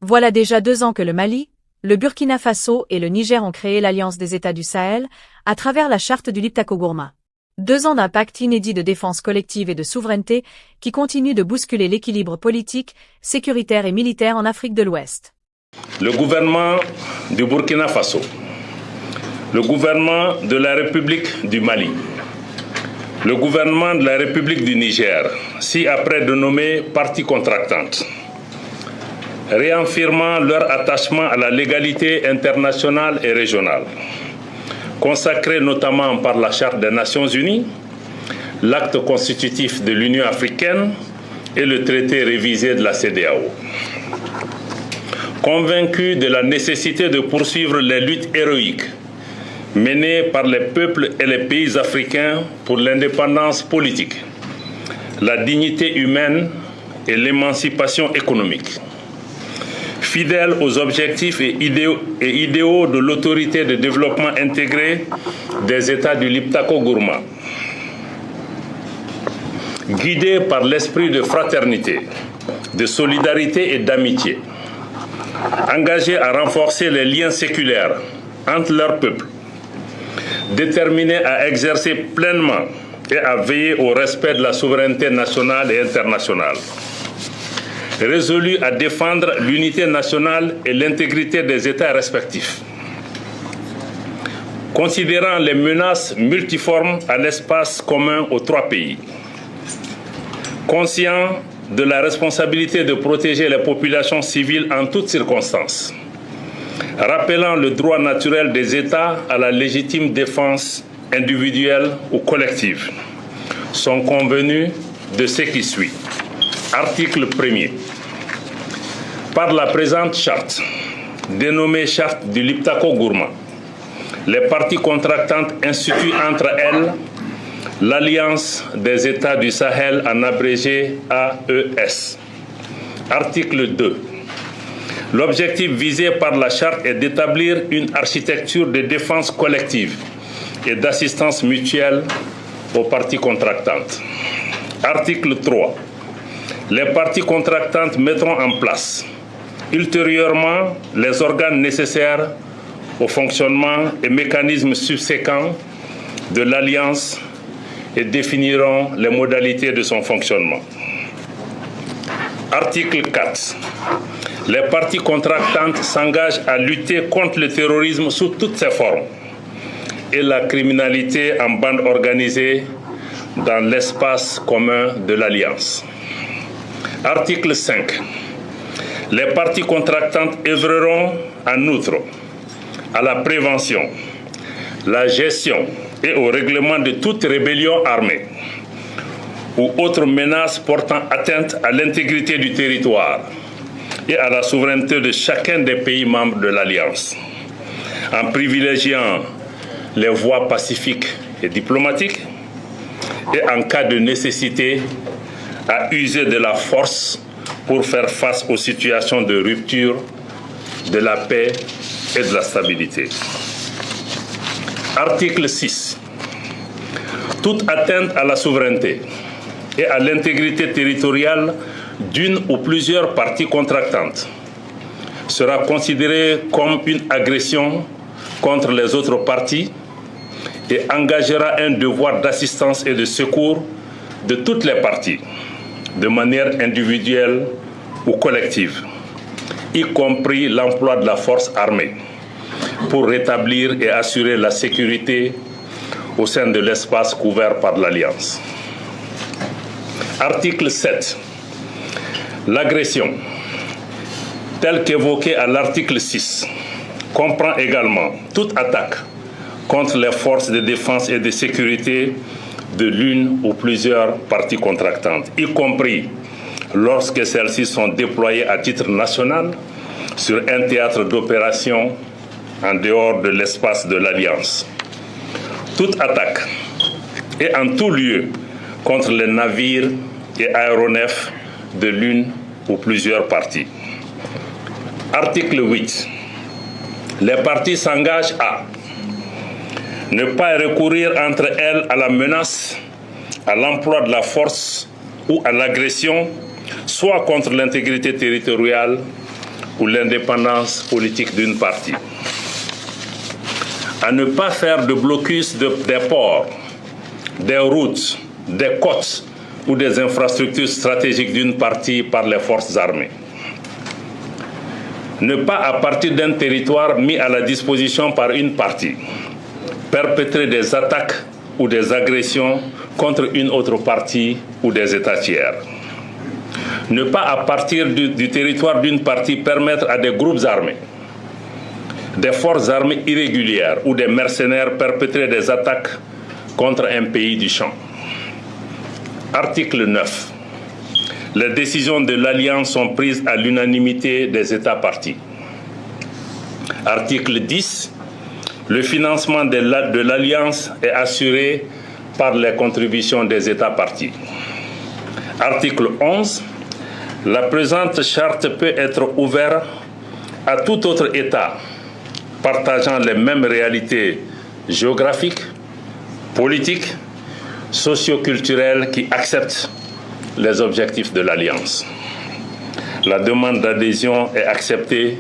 Voilà déjà 2 ans que le Mali, le Burkina Faso et le Niger ont créé l'Alliance des États du Sahel, à travers la charte du Liptako-Gourma. 2 ans d'un pacte inédit de défense collective et de souveraineté qui continue de bousculer l'équilibre politique, sécuritaire et militaire en Afrique de l'Ouest. Le gouvernement du Burkina Faso, le gouvernement de la République du Mali, le gouvernement de la République du Niger, ci-après dénommés parties contractantes, réaffirmant leur attachement à la légalité internationale et régionale, consacrée notamment par la Charte des Nations Unies, l'acte constitutif de l'Union africaine et le traité révisé de la CEDEAO. Convaincus de la nécessité de poursuivre les luttes héroïques menées par les peuples et les pays africains pour l'indépendance politique, la dignité humaine et l'émancipation économique. Fidèles aux objectifs et idéaux de l'autorité de développement intégré des États du Liptako-Gourma. Guidés par l'esprit de fraternité, de solidarité et d'amitié, engagés à renforcer les liens séculaires entre leurs peuples, déterminés à exercer pleinement et à veiller au respect de la souveraineté nationale et internationale, résolus à défendre l'unité nationale et l'intégrité des États respectifs, considérant les menaces multiformes à l'espace commun aux 3 pays, conscients de la responsabilité de protéger les populations civiles en toutes circonstances, rappelant le droit naturel des États à la légitime défense individuelle ou collective, sont convenus de ce qui suit. Article 1er. Par la présente charte, dénommée charte du Liptako-Gourma, les parties contractantes instituent entre elles l'Alliance des États du Sahel, en abrégé AES. Article 2. L'objectif visé par la charte est d'établir une architecture de défense collective et d'assistance mutuelle aux parties contractantes. Article 3. Les parties contractantes mettront en place ultérieurement les organes nécessaires au fonctionnement et mécanismes subséquents de l'Alliance et définiront les modalités de son fonctionnement. Article 4. Les parties contractantes s'engagent à lutter contre le terrorisme sous toutes ses formes et la criminalité en bande organisée dans l'espace commun de l'Alliance. Article 5. Les parties contractantes œuvreront en outre à la prévention, la gestion et au règlement de toute rébellion armée ou autre menace portant atteinte à l'intégrité du territoire et à la souveraineté de chacun des pays membres de l'Alliance, en privilégiant les voies pacifiques et diplomatiques et en cas de nécessité à user de la force pour faire face aux situations de rupture de la paix et de la stabilité. Article 6. Toute atteinte à la souveraineté et à l'intégrité territoriale d'une ou plusieurs parties contractantes sera considérée comme une agression contre les autres parties et engagera un devoir d'assistance et de secours de toutes les parties, de manière individuelle ou collective, y compris l'emploi de la force armée, pour rétablir et assurer la sécurité au sein de l'espace couvert par l'Alliance. Article 7. L'agression, telle qu'évoquée à l'article 6, comprend également toute attaque contre les forces de défense et de sécurité de l'une ou plusieurs parties contractantes, y compris lorsque celles-ci sont déployées à titre national sur un théâtre d'opération en dehors de l'espace de l'Alliance. Toute attaque et en tout lieu contre les navires et aéronefs de l'une ou plusieurs parties. Article 8. Les parties s'engagent à ne pas recourir entre elles à la menace, à l'emploi de la force ou à l'agression, soit contre l'intégrité territoriale ou l'indépendance politique d'une partie. À ne pas faire de blocus des ports, des routes, des côtes ou des infrastructures stratégiques d'une partie par les forces armées. Ne pas, à partir d'un territoire mis à la disposition par une partie, perpétrer des attaques ou des agressions contre une autre partie ou des États tiers. Ne pas, à partir du territoire d'une partie, permettre à des groupes armés, des forces armées irrégulières ou des mercenaires perpétrer des attaques contre un pays du champ. Article 9. Les décisions de l'Alliance sont prises à l'unanimité des États parties. Article 10. Le financement de l'Alliance est assuré par les contributions des États parties. Article 11. La présente charte peut être ouverte à tout autre État partageant les mêmes réalités géographiques, politiques, socio-culturelles qui acceptent les objectifs de l'Alliance. La demande d'adhésion est acceptée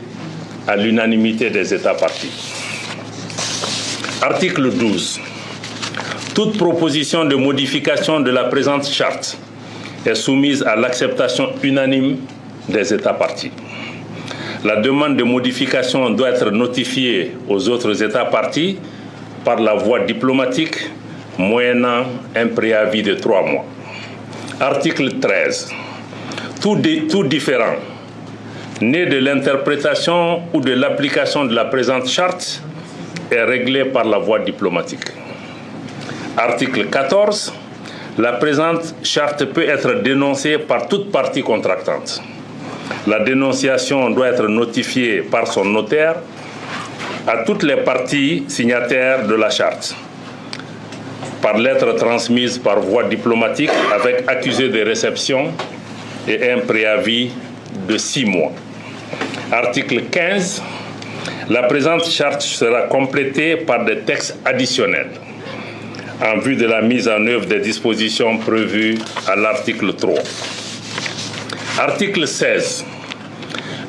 à l'unanimité des États parties. Article 12. Toute proposition de modification de la présente charte est soumise à l'acceptation unanime des États parties. La demande de modification doit être notifiée aux autres États parties par la voie diplomatique, moyennant un préavis de 3 mois. Article 13. Tout différend né de l'interprétation ou de l'application de la présente charte est réglé par la voie diplomatique. Article 14. La présente charte peut être dénoncée par toute partie contractante. La dénonciation doit être notifiée par son notaire à toutes les parties signataires de la charte, par lettre transmise par voie diplomatique avec accusé de réception et un préavis de 6 mois. Article 15. La présente charte sera complétée par des textes additionnels en vue de la mise en œuvre des dispositions prévues à l'article 3. Article 16.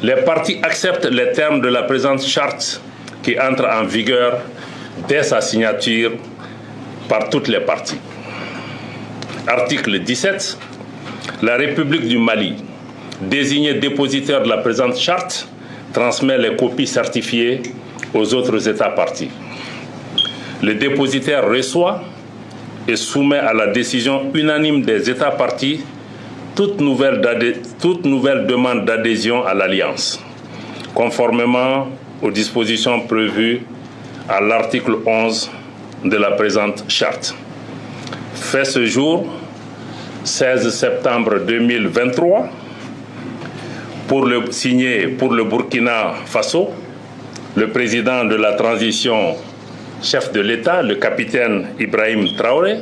Les parties acceptent les termes de la présente charte qui entre en vigueur dès sa signature par toutes les parties. Article 17. La République du Mali, désignée dépositaire de la présente charte, transmet les copies certifiées aux autres États parties. Le dépositaire reçoit et soumet à la décision unanime des États parties toute nouvelle demande d'adhésion à l'Alliance, conformément aux dispositions prévues à l'article 11 de la présente charte. Fait ce jour, 16 septembre 2023, signé pour le Burkina Faso, le président de la transition, chef de l'État, le capitaine Ibrahim Traoré.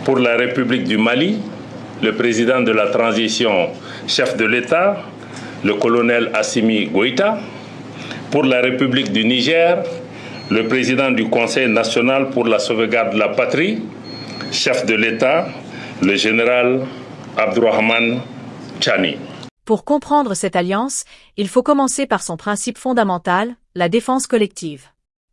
Pour la République du Mali, le président de la transition, chef de l'État, le colonel Assimi Goïta. Pour la République du Niger, le président du Conseil national pour la sauvegarde de la patrie, chef de l'État, le général Abdourahmane Tchani. Pour comprendre cette alliance, il faut commencer par son principe fondamental, la défense collective.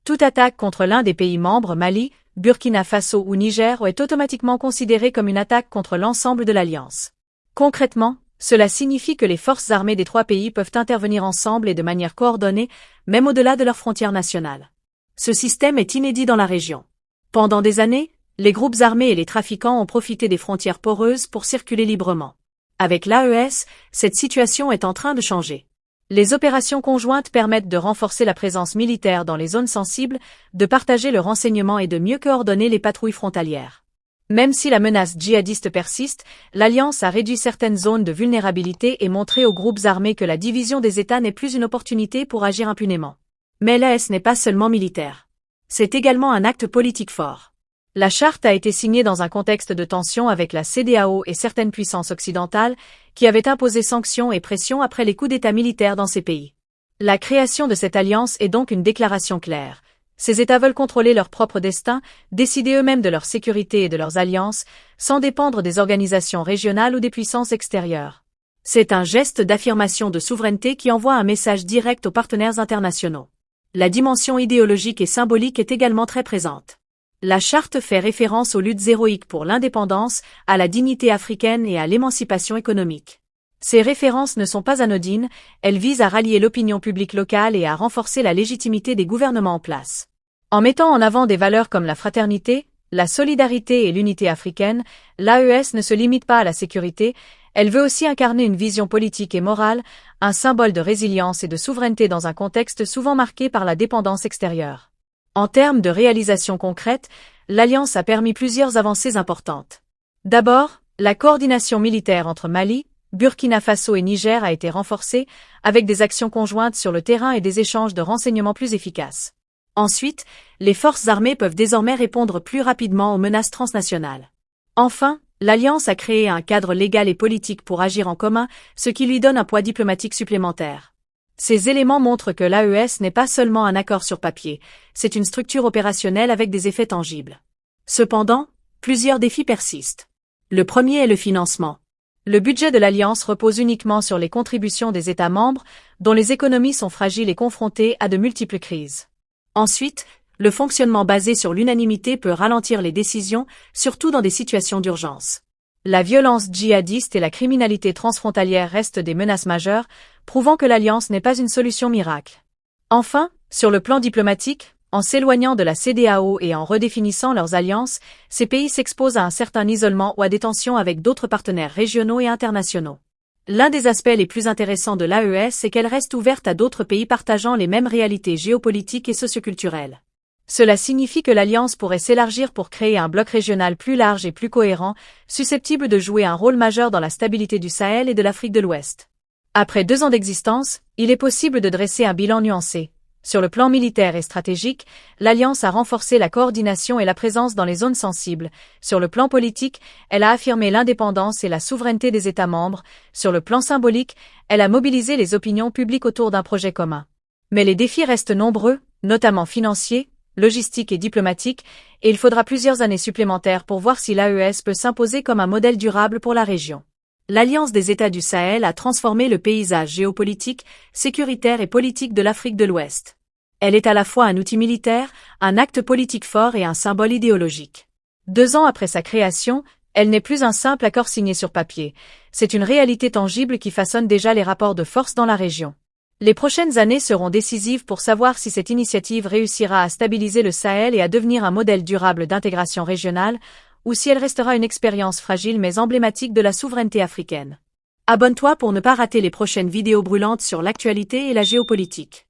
Toute attaque contre l'un des pays membres, Mali, Burkina Faso ou Niger, est automatiquement considérée comme une attaque contre l'ensemble de l'Alliance. Concrètement, cela signifie que les forces armées des 3 pays peuvent intervenir ensemble et de manière coordonnée, même au-delà de leurs frontières nationales. Ce système est inédit dans la région. Pendant des années, les groupes armés et les trafiquants ont profité des frontières poreuses pour circuler librement. Avec l'AES, cette situation est en train de changer. Les opérations conjointes permettent de renforcer la présence militaire dans les zones sensibles, de partager le renseignement et de mieux coordonner les patrouilles frontalières. Même si la menace djihadiste persiste, l'Alliance a réduit certaines zones de vulnérabilité et montré aux groupes armés que la division des États n'est plus une opportunité pour agir impunément. Mais l'AES n'est pas seulement militaire. C'est également un acte politique fort. La charte a été signée dans un contexte de tension avec la CEDEAO et certaines puissances occidentales qui avaient imposé sanctions et pressions après les coups d'État militaires dans ces pays. La création de cette alliance est donc une déclaration claire. Ces États veulent contrôler leur propre destin, décider eux-mêmes de leur sécurité et de leurs alliances, sans dépendre des organisations régionales ou des puissances extérieures. C'est un geste d'affirmation de souveraineté qui envoie un message direct aux partenaires internationaux. La dimension idéologique et symbolique est également très présente. La charte fait référence aux luttes héroïques pour l'indépendance, à la dignité africaine et à l'émancipation économique. Ces références ne sont pas anodines, elles visent à rallier l'opinion publique locale et à renforcer la légitimité des gouvernements en place. En mettant en avant des valeurs comme la fraternité, la solidarité et l'unité africaine, l'AES ne se limite pas à la sécurité, elle veut aussi incarner une vision politique et morale, un symbole de résilience et de souveraineté dans un contexte souvent marqué par la dépendance extérieure. En termes de réalisations concrètes, l'Alliance a permis plusieurs avancées importantes. D'abord, la coordination militaire entre Mali, Burkina Faso et Niger a été renforcée, avec des actions conjointes sur le terrain et des échanges de renseignements plus efficaces. Ensuite, les forces armées peuvent désormais répondre plus rapidement aux menaces transnationales. Enfin, l'Alliance a créé un cadre légal et politique pour agir en commun, ce qui lui donne un poids diplomatique supplémentaire. Ces éléments montrent que l'AES n'est pas seulement un accord sur papier, c'est une structure opérationnelle avec des effets tangibles. Cependant, plusieurs défis persistent. Le premier est le financement. Le budget de l'Alliance repose uniquement sur les contributions des États membres, dont les économies sont fragiles et confrontées à de multiples crises. Ensuite, le fonctionnement basé sur l'unanimité peut ralentir les décisions, surtout dans des situations d'urgence. La violence djihadiste et la criminalité transfrontalière restent des menaces majeures, prouvant que l'Alliance n'est pas une solution miracle. Enfin, sur le plan diplomatique, en s'éloignant de la CEDEAO et en redéfinissant leurs alliances, ces pays s'exposent à un certain isolement ou à des tensions avec d'autres partenaires régionaux et internationaux. L'un des aspects les plus intéressants de l'AES est qu'elle reste ouverte à d'autres pays partageant les mêmes réalités géopolitiques et socioculturelles. Cela signifie que l'Alliance pourrait s'élargir pour créer un bloc régional plus large et plus cohérent, susceptible de jouer un rôle majeur dans la stabilité du Sahel et de l'Afrique de l'Ouest. Après 2 ans d'existence, il est possible de dresser un bilan nuancé. Sur le plan militaire et stratégique, l'Alliance a renforcé la coordination et la présence dans les zones sensibles. Sur le plan politique, elle a affirmé l'indépendance et la souveraineté des États membres. Sur le plan symbolique, elle a mobilisé les opinions publiques autour d'un projet commun. Mais les défis restent nombreux, notamment financiers, logistiques et diplomatiques, et il faudra plusieurs années supplémentaires pour voir si l'AES peut s'imposer comme un modèle durable pour la région. L'Alliance des États du Sahel a transformé le paysage géopolitique, sécuritaire et politique de l'Afrique de l'Ouest. Elle est à la fois un outil militaire, un acte politique fort et un symbole idéologique. 2 ans après sa création, elle n'est plus un simple accord signé sur papier, c'est une réalité tangible qui façonne déjà les rapports de force dans la région. Les prochaines années seront décisives pour savoir si cette initiative réussira à stabiliser le Sahel et à devenir un modèle durable d'intégration régionale, ou si elle restera une expérience fragile mais emblématique de la souveraineté africaine. Abonne-toi pour ne pas rater les prochaines vidéos brûlantes sur l'actualité et la géopolitique.